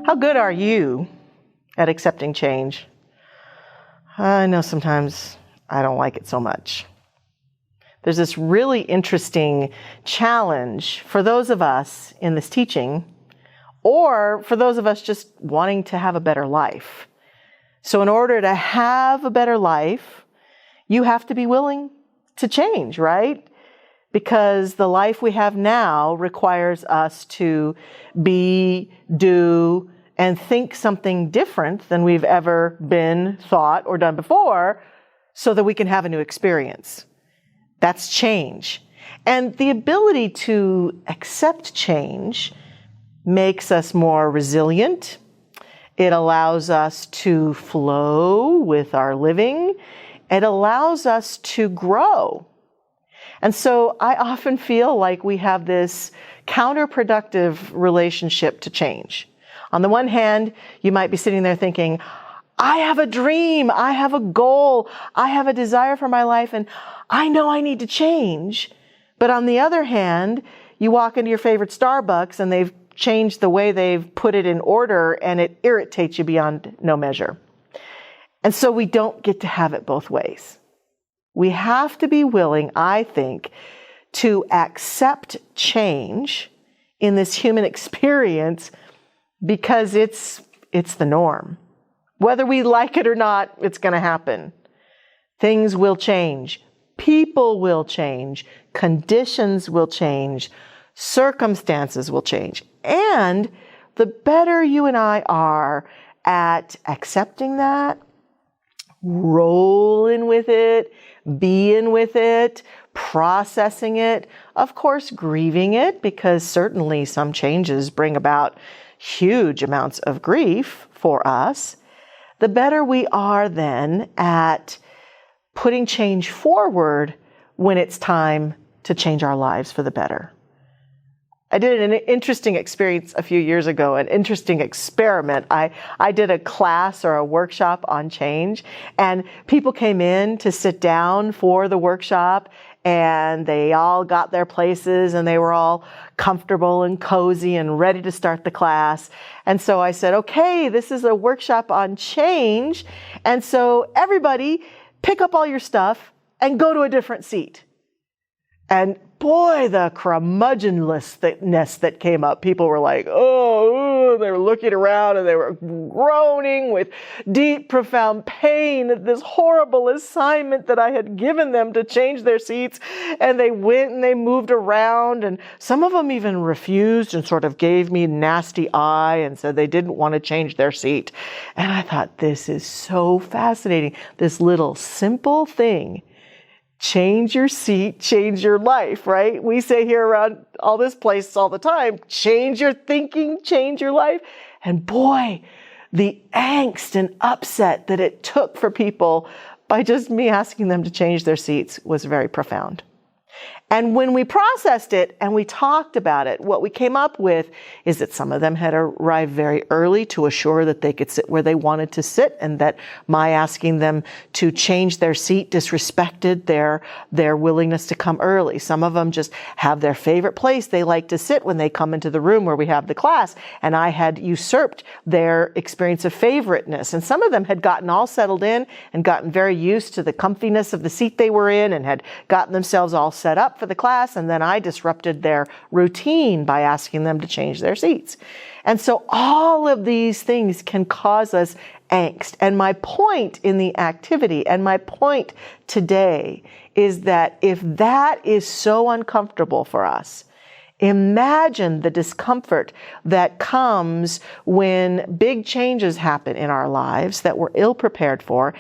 How good are you at accepting change? I know sometimes I don't like it so much. There's this really interesting challenge for those of us in this teaching, or for those of us just wanting to have a better life. So in order to have a better life, you have to be willing to change, right? Because the life we have now requires us to be, do, and think something different than we've ever been, thought, or done before, so that we can have a new experience. That's change. And the ability to accept change makes us more resilient. It allows us to flow with our living. It allows us to grow. And so I often feel like we have this counterproductive relationship to change. On the one hand, you might be sitting there thinking, I have a dream, I have a goal, I have a desire for my life, and I know I need to change. But on the other hand, you walk into your favorite Starbucks and they've changed the way they've put it in order, and it irritates you beyond no measure. And so we don't get to have it both ways. We have to be willing, I think, to accept change in this human experience because it's the norm. Whether we like it or not, it's going to happen. Things will change. People will change. Conditions will change. Circumstances will change. And the better you and I are at accepting that, rolling with it, being with it, processing it, of course, grieving it, because certainly some changes bring about huge amounts of grief for us, the better we are then at putting change forward when it's time to change our lives for the better. I did an interesting experience a few years ago, an interesting experiment. I did a class or a workshop on change, and people came in to sit down for the workshop, and they all got their places, and they were all comfortable and cozy and ready to start the class. And so I said, okay, this is a workshop on change, and so everybody pick up all your stuff and go to a different seat. And boy, the curmudgeonlessness that came up. People were like, oh, they were looking around and they were groaning with deep, profound pain at this horrible assignment that I had given them to change their seats. And they went and they moved around, and some of them even refused and sort of gave me a nasty eye and said they didn't want to change their seat. And I thought, this is so fascinating. This little simple thing. Change your seat, change your life, right? We say here around all this place all the time, change your thinking, change your life. And boy, the angst and upset that it took for people by just me asking them to change their seats was very profound. And when we processed it and we talked about it, what we came up with is that some of them had arrived very early to assure that they could sit where they wanted to sit, and that my asking them to change their seat disrespected their willingness to come early. Some of them just have their favorite place they like to sit when they come into the room where we have the class, and I had usurped their experience of favoriteness. And some of them had gotten all settled in and gotten very used to the comfiness of the seat they were in and had gotten themselves all set up for the class, and then I disrupted their routine by asking them to change their seats. And so all of these things can cause us angst. And my point in the activity, and my point today, is that if that is so uncomfortable for us, imagine the discomfort that comes when big changes happen in our lives that we're ill prepared for.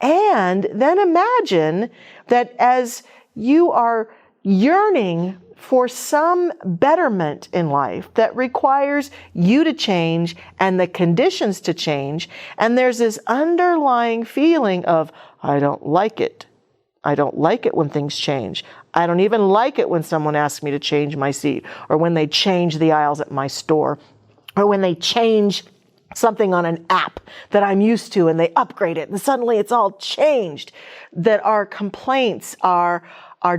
And then imagine that as you are yearning for some betterment in life that requires you to change and the conditions to change, and there's this underlying feeling of, I don't like it. I don't like it when things change. I don't even like it when someone asks me to change my seat, or when they change the aisles at my store, or when they change something on an app that I'm used to and they upgrade it and suddenly it's all changed. That our complaints, our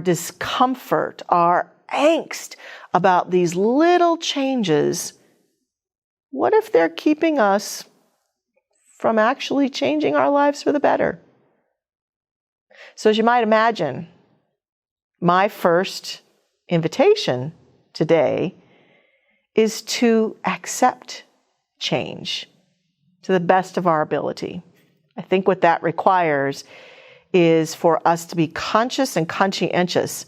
discomfort, our angst about these little changes what if they're keeping us from actually changing our lives for the better? So as you might imagine, my first invitation today is to accept change to the best of our ability. I think what that requires is for us to be conscious and conscientious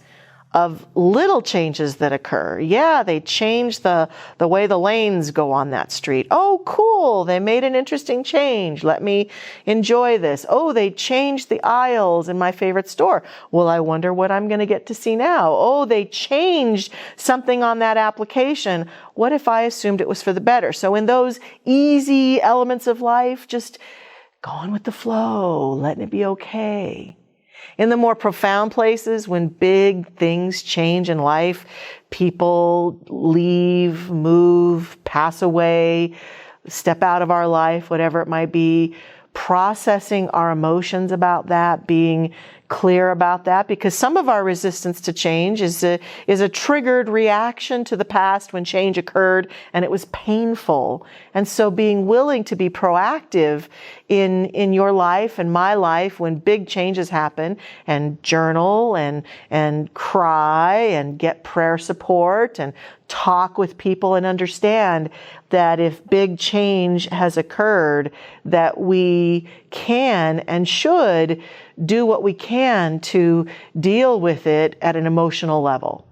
of little changes that occur. Yeah, they changed the way the lanes go on that street. Oh, cool. They made an interesting change. Let me enjoy this. Oh, they changed the aisles in my favorite store. Well, I wonder what I'm going to get to see now. Oh, they changed something on that application. What if I assumed it was for the better? So in those easy elements of life, just going with the flow, letting it be okay. In the more profound places, when big things change in life, people leave, move, pass away, step out of our life, whatever it might be, processing our emotions about that, being clear about that, because some of our resistance to change is a triggered reaction to the past when change occurred and it was painful. And so being willing to be proactive in your life and my life when big changes happen, and journal and cry and get prayer support and talk with people and understand that if big change has occurred, that we can and should do what we can to deal with it at an emotional level.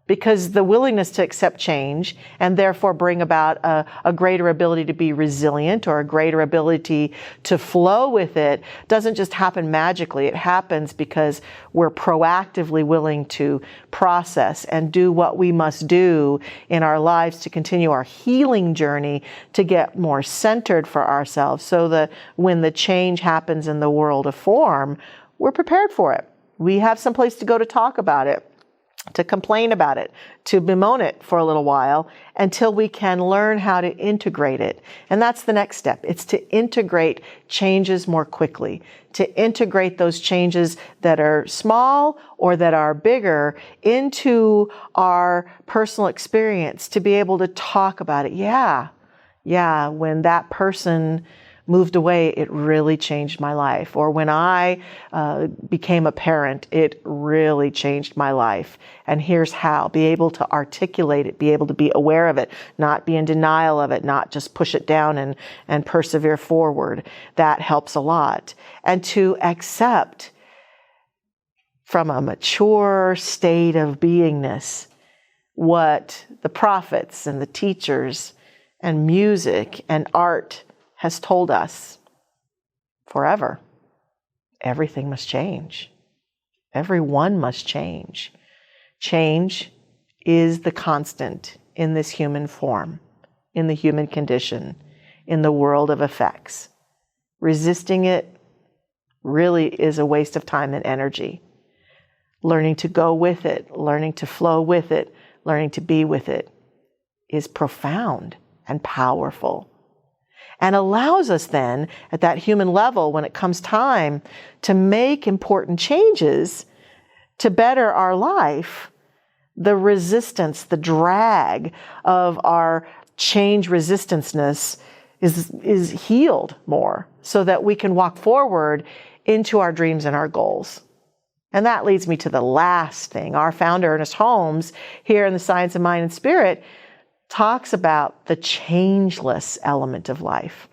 Because the willingness to accept change and therefore bring about a greater ability to be resilient or a greater ability to flow with it doesn't just happen magically. It happens because we're proactively willing to process and do what we must do in our lives to continue our healing journey to get more centered for ourselves so that when the change happens in the world of form, we're prepared for it. We have some place to go to talk about it, to complain about it, to bemoan it for a little while until we can learn how to integrate it. And that's the next step. It's to integrate changes more quickly, to integrate those changes that are small or that are bigger into our personal experience, to be able to talk about it. Yeah, when that person moved away, it really changed my life. Or when I became a parent, it really changed my life. And here's how. Be able to articulate it, be able to be aware of it, not be in denial of it, not just push it down and persevere forward. That helps a lot. And to accept from a mature state of beingness what the prophets and the teachers and music and art has told us forever. Everything must change. Everyone must change. Change is the constant in this human form, in the human condition, in the world of effects. Resisting it really is a waste of time and energy. Learning to go with it, learning to flow with it, learning to be with it is profound and powerful. And allows us then, at that human level, when it comes time to make important changes to better our life, the resistance, the drag of our change resistanceness is healed more so that we can walk forward into our dreams and our goals. And that leads me to the last thing. Our founder, Ernest Holmes, here in The Science of Mind and Spirit, talks about the changeless element of life.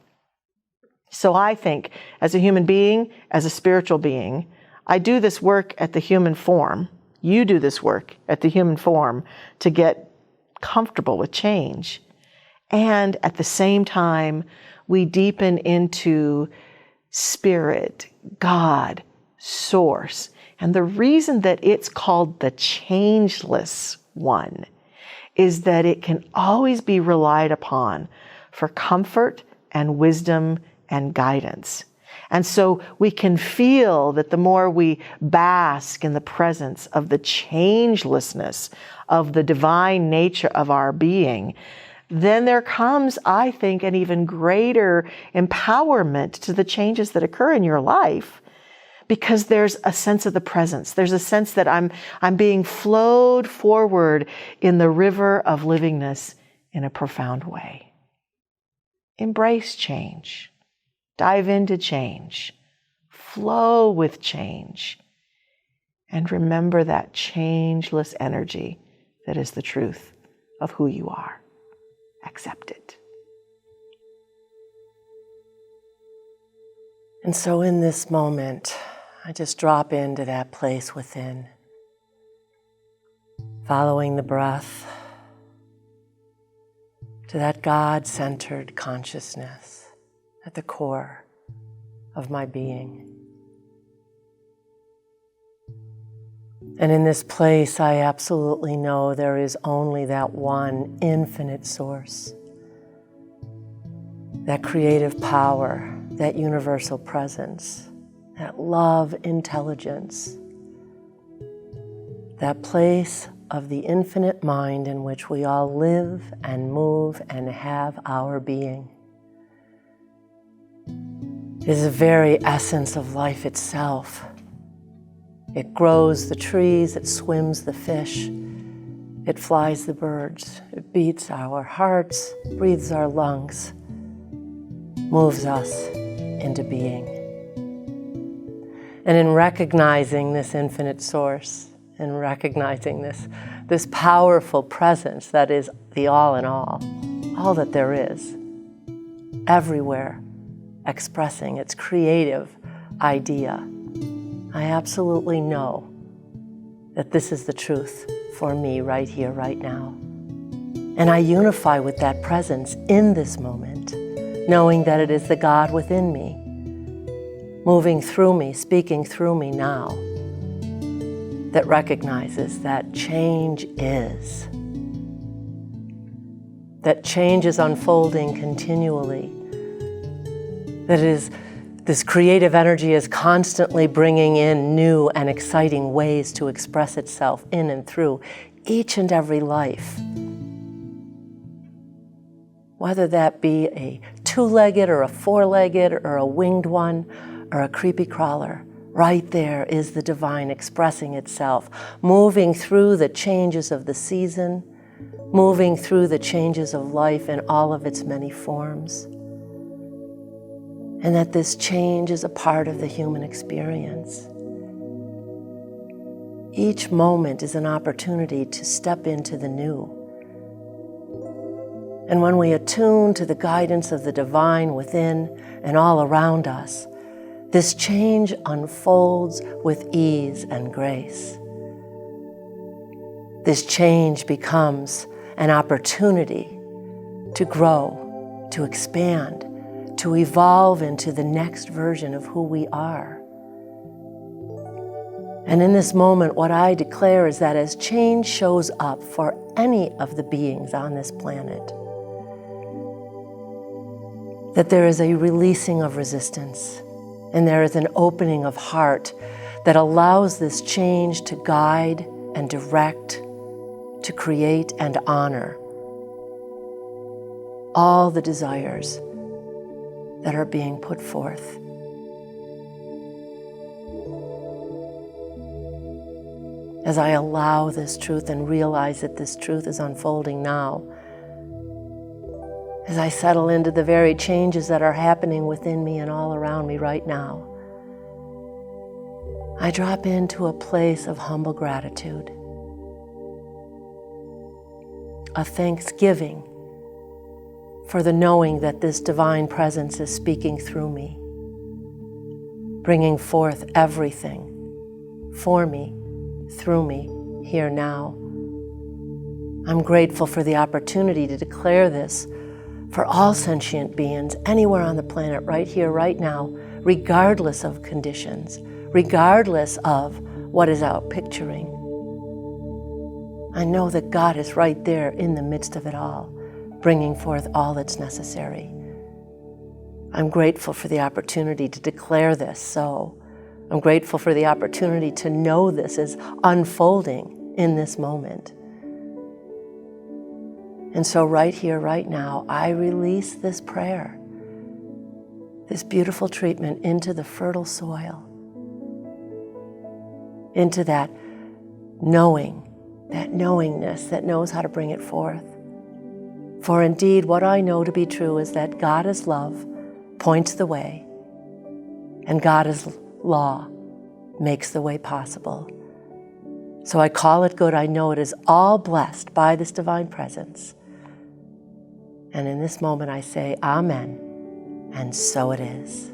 So I think as a human being, as a spiritual being, I do this work at the human form. You do this work at the human form to get comfortable with change. And at the same time, we deepen into spirit, God, source. And the reason that it's called the changeless one is that it can always be relied upon for comfort and wisdom and guidance. And so we can feel that the more we bask in the presence of the changelessness of the divine nature of our being, then there comes, I think, an even greater empowerment to the changes that occur in your life. Because there's a sense of the presence. There's a sense that I'm being flowed forward in the river of livingness in a profound way. embrace change, dive into change, flow with change, and remember that changeless energy that is the truth of who you are. Accept it. And so in this moment, I just drop into that place within, following the breath to that God-centered consciousness at the core of my being. And in this place, I absolutely know there is only that one infinite source, that creative power, that universal presence, that love intelligence, that place of the infinite mind in which we all live and move and have our being. It is the very essence of life itself. It grows the trees, it swims the fish, it flies the birds, it beats our hearts, breathes our lungs, moves us into being. And in recognizing this infinite source, in recognizing this powerful presence that is the all in all that there is, everywhere expressing its creative idea, I absolutely know that this is the truth for me right here, right now. And I unify with that presence in this moment, knowing that it is the God within me, moving through me, speaking through me now, that recognizes that change is unfolding continually, that this creative energy is constantly bringing in new and exciting ways to express itself in and through each and every life. Whether that be a two-legged or a four-legged or a winged one or a creepy crawler, right there is the divine expressing itself, moving through the changes of the season, moving through the changes of life in all of its many forms. And that this change is a part of the human experience. Each moment is an opportunity to step into the new. And when we attune to the guidance of the divine within and all around us, this change unfolds with ease and grace. This change becomes an opportunity to grow, to expand, to evolve into the next version of who we are. And in this moment, what I declare is that as change shows up for any of the beings on this planet, that there is a releasing of resistance, and there is an opening of heart that allows this change to guide and direct, to create and honor all the desires that are being put forth. As I allow this truth and realize that this truth is unfolding now, as I settle into the very changes that are happening within me and all around me right now, I drop into a place of humble gratitude, a thanksgiving for the knowing that this divine presence is speaking through me, bringing forth everything for me, through me, here now. I'm grateful for the opportunity to declare this for all sentient beings anywhere on the planet, right here, right now, regardless of conditions, regardless of what is out picturing. I know that God is right there in the midst of it all, bringing forth all that's necessary. I'm grateful for the opportunity to declare this so. I'm grateful for the opportunity to know this is unfolding in this moment. And so right here, right now, I release this prayer, this beautiful treatment into the fertile soil, into that knowing, that knowingness that knows how to bring it forth. For indeed, what I know to be true is that God as love points the way, and God as law makes the way possible. So I call it good. I know it is all blessed by this divine presence. And in this moment I say, Amen, and so it is.